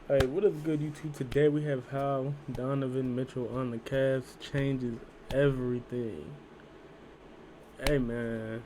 Hey, what is good, YouTube? Today we have how Donovan Mitchell on the Cavs changes everything. Hey, man,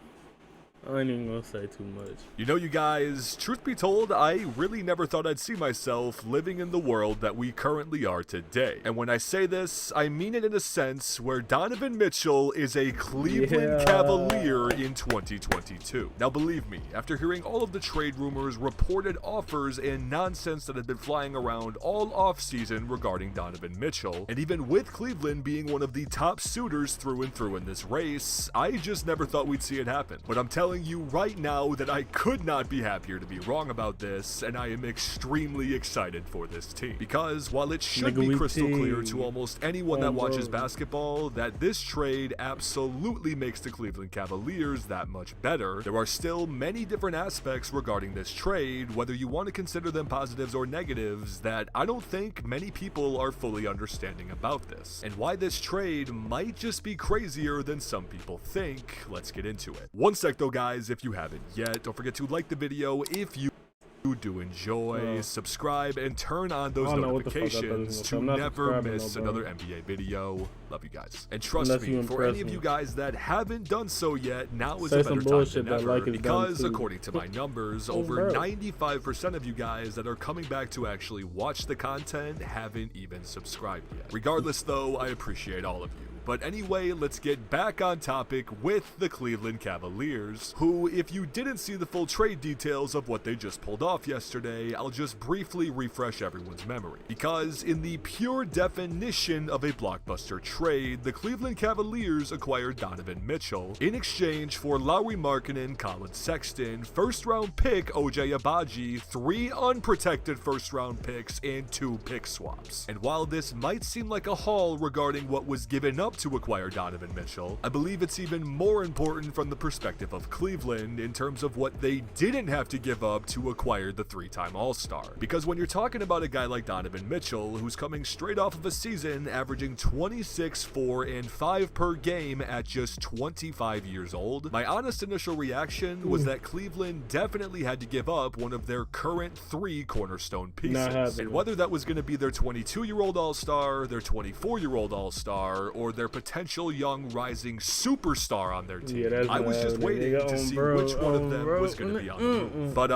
I ain't even gonna say too much. You know, you guys, truth be told, I really never thought I'd see myself living in the world that we currently are today. And when I say this, I mean it in a sense where Donovan Mitchell is a Cleveland Cavalier in 2022. Now, believe me, after hearing all of the trade rumors, reported offers, and nonsense that had been flying around all offseason regarding Donovan Mitchell, and even with Cleveland being one of the top suitors through and through in this race, I just never thought we'd see it happen. But I'm telling you right now that I could not be happier to be wrong about this, and I am extremely excited for this team. Because while it should be crystal clear to almost anyone that watches basketball that this trade absolutely makes the Cleveland Cavaliers that much better, there are still many different aspects regarding this trade, whether you want to consider them positives or negatives, that I don't think many people are fully understanding about this. And why this trade might just be crazier than some people think. Let's get into it. One sec though, guys, if you haven't yet, don't forget to like the video if you do enjoy, subscribe, and turn on those notifications to never miss another NBA video. Love you guys. And trust me, for any of you guys that haven't done so yet, now is a better time than ever, because according to my numbers, over 95% of you guys that are coming back to actually watch the content haven't even subscribed yet. Regardless though, I appreciate all of you. But anyway, let's get back on topic with the Cleveland Cavaliers, who, if you didn't see the full trade details of what they just pulled off yesterday, I'll just briefly refresh everyone's memory. Because in the pure definition of a blockbuster trade, the Cleveland Cavaliers acquired Donovan Mitchell in exchange for Lauri Markkanen, Colin Sexton, first-round pick OJ Abaji, 3 unprotected first-round picks, and 2 pick swaps. And while this might seem like a haul regarding what was given up to acquire Donovan Mitchell, I believe it's even more important from the perspective of Cleveland in terms of what they didn't have to give up to acquire the 3-time All-Star. Because when you're talking about a guy like Donovan Mitchell, who's coming straight off of a season averaging 26, 4, and 5 per game at just 25 years old, my honest initial reaction was that Cleveland definitely had to give up one of their current 3 cornerstone pieces. And whether that was going to be their 22-year-old All-Star, their 24-year-old All-Star, or their potential young rising superstar on their team, I was just waiting to see which one of them was going to be on the move. But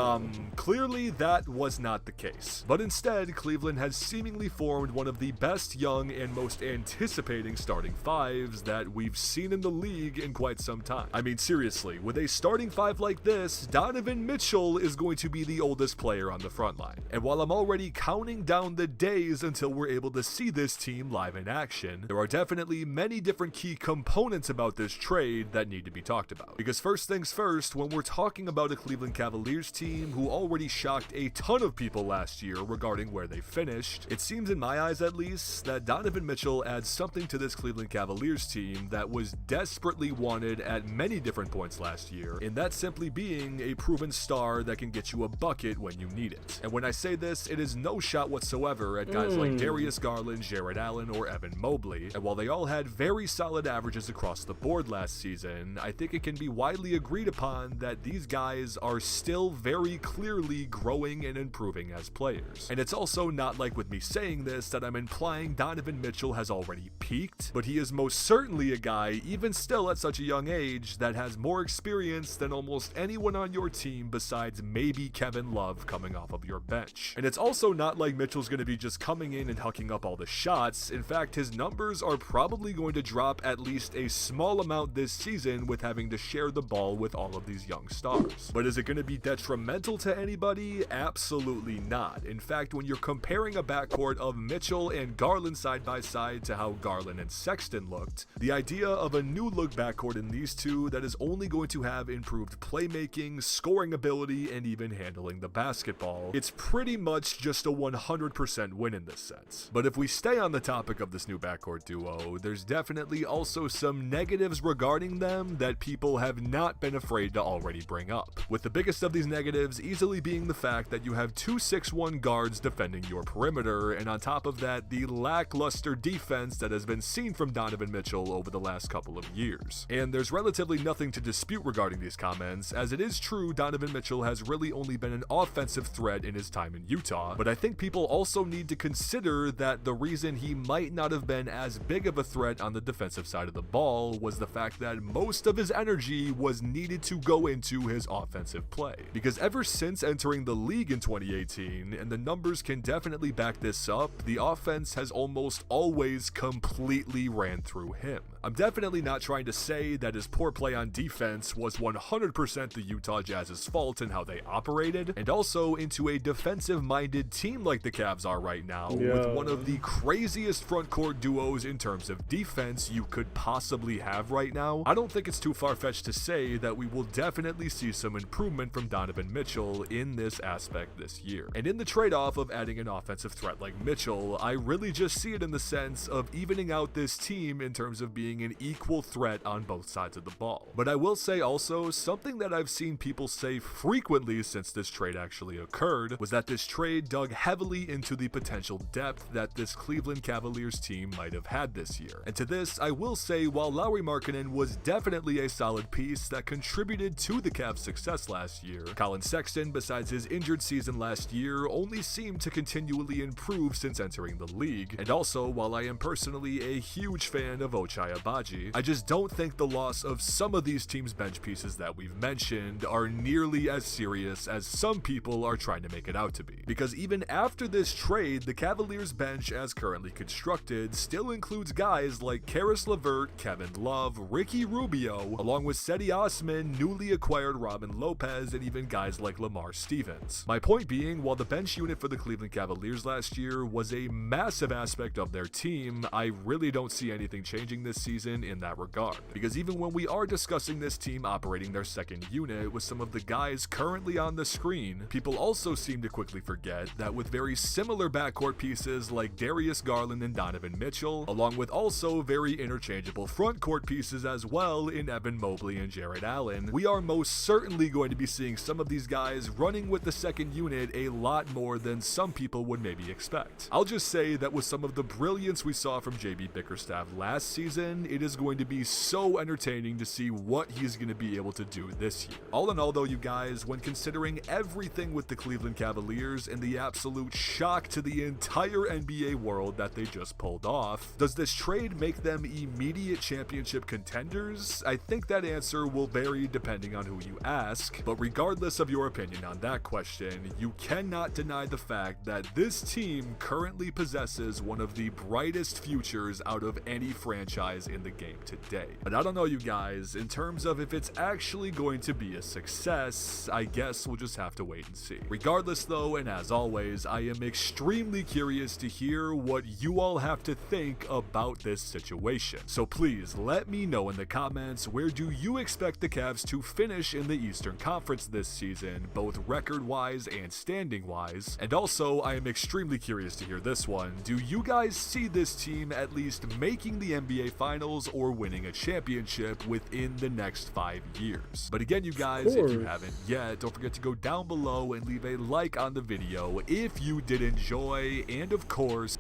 clearly that was not the case. But instead, Cleveland has seemingly formed one of the best young and most anticipating starting fives that we've seen in the league in quite some time. I mean, seriously, with a starting five like this, Donovan Mitchell is going to be the oldest player on the front line. And while I'm already counting down the days until we're able to see this team live in action, there are definitely many different key components about this trade that need to be talked about. Because first things first, when we're talking about a Cleveland Cavaliers team who already shocked a ton of people last year regarding where they finished, it seems in my eyes at least that Donovan Mitchell adds something to this Cleveland Cavaliers team that was desperately wanted at many different points last year, and that simply being a proven star that can get you a bucket when you need it. And when I say this, it is no shot whatsoever at guys like Darius Garland, Jared Allen, or Evan Mobley, and while they all had very solid averages across the board last season, I think it can be widely agreed upon that these guys are still very clearly growing and improving as players. And it's also not like with me saying this that I'm implying Donovan Mitchell has already peaked, but he is most certainly a guy, even still at such a young age, that has more experience than almost anyone on your team besides maybe Kevin Love coming off of your bench. And it's also not like Mitchell's going to be just coming in and hucking up all the shots. In fact, his numbers are probably going to drop at least a small amount this season with having to share the ball with all of these young stars. But is it going to be detrimental to anybody? Absolutely not. In fact, when you're comparing a backcourt of Mitchell and Garland side by side to how Garland and Sexton looked, the idea of a new look backcourt in these two that is only going to have improved playmaking, scoring ability, and even handling the basketball, it's pretty much just a 100% win in this sense. But if we stay on the topic of this new backcourt duo, there's there's definitely also some negatives regarding them that people have not been afraid to already bring up. With the biggest of these negatives easily being the fact that you have two 6'1" guards defending your perimeter, and on top of that, the lackluster defense that has been seen from Donovan Mitchell over the last couple of years. And there's relatively nothing to dispute regarding these comments, as it is true Donovan Mitchell has really only been an offensive threat in his time in Utah, but I think people also need to consider that the reason he might not have been as big of a threat on the defensive side of the ball was the fact that most of his energy was needed to go into his offensive play. Because ever since entering the league in 2018, and the numbers can definitely back this up, the offense has almost always completely ran through him. I'm definitely not trying to say that his poor play on defense was 100% the Utah Jazz's fault in how they operated, and also into a defensive-minded team like the Cavs are right now, with one of the craziest front court duos in terms of defense you could possibly have right now. I don't think it's too far-fetched to say that we will definitely see some improvement from Donovan Mitchell in this aspect this year. And in the trade-off of adding an offensive threat like Mitchell, I really just see it in the sense of evening out this team in terms of being an equal threat on both sides of the ball. But I will say also, something that I've seen people say frequently since this trade actually occurred was that this trade dug heavily into the potential depth that this Cleveland Cavaliers team might have had this year. And to this, I will say while Lauri Markkanen was definitely a solid piece that contributed to the Cavs' success last year, Colin Sexton, besides his injured season last year, only seemed to continually improve since entering the league. And also, while I am personally a huge fan of Ochai Agbaji, I just don't think the loss of some of these teams' bench pieces that we've mentioned are nearly as serious as some people are trying to make it out to be. Because even after this trade, the Cavaliers bench as currently constructed still includes guys like Karis LeVert, Kevin Love, Ricky Rubio, along with Cedi Osman, newly acquired Robin Lopez, and even guys like Lamar Stevens. My point being, while the bench unit for the Cleveland Cavaliers last year was a massive aspect of their team, I really don't see anything changing this season in that regard. Because even when we are discussing this team operating their second unit with some of the guys currently on the screen, people also seem to quickly forget that with very similar backcourt pieces like Darius Garland and Donovan Mitchell, along with also very interchangeable frontcourt pieces as well in Evan Mobley and Jarrett Allen, we are most certainly going to be seeing some of these guys running with the second unit a lot more than some people would maybe expect. I'll just say that with some of the brilliance we saw from JB Bickerstaff last season, it is going to be so entertaining to see what he's going to be able to do this year. All in all though, you guys, when considering everything with the Cleveland Cavaliers and the absolute shock to the entire NBA world that they just pulled off, does this trade make them immediate championship contenders? I think that answer will vary depending on who you ask, but regardless of your opinion on that question, you cannot deny the fact that this team currently possesses one of the brightest futures out of any franchise in the game today. But I don't know, you guys, in terms of if it's actually going to be a success, I guess we'll just have to wait and see. Regardless though, and as always, I am extremely curious to hear what you all have to think about this situation. So please let me know in the comments, where do you expect the Cavs to finish in the Eastern Conference this season, both record-wise and standing-wise? And also, I am extremely curious to hear this one. Do you guys see this team at least making the NBA Finals or winning a championship within the next 5 years? But again, you guys, if you haven't yet, don't forget to go down below and leave a like on the video if you did enjoy, and of course,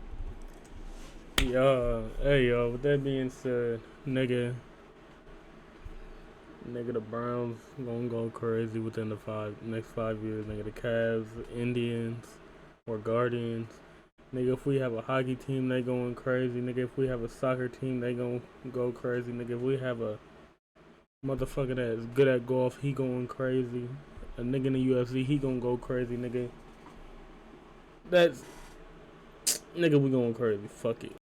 yo, with that being said, nigga, the Browns gonna go crazy within the next 5 years. Nigga, the Cavs, Indians, or Guardians. Nigga, if we have a hockey team, they going crazy. Nigga, if we have a soccer team, they gonna go crazy. Nigga, if we have a motherfucker that is good at golf, he going crazy. A nigga in the UFC, he gonna go crazy, nigga. Nigga, we going crazy. Fuck it.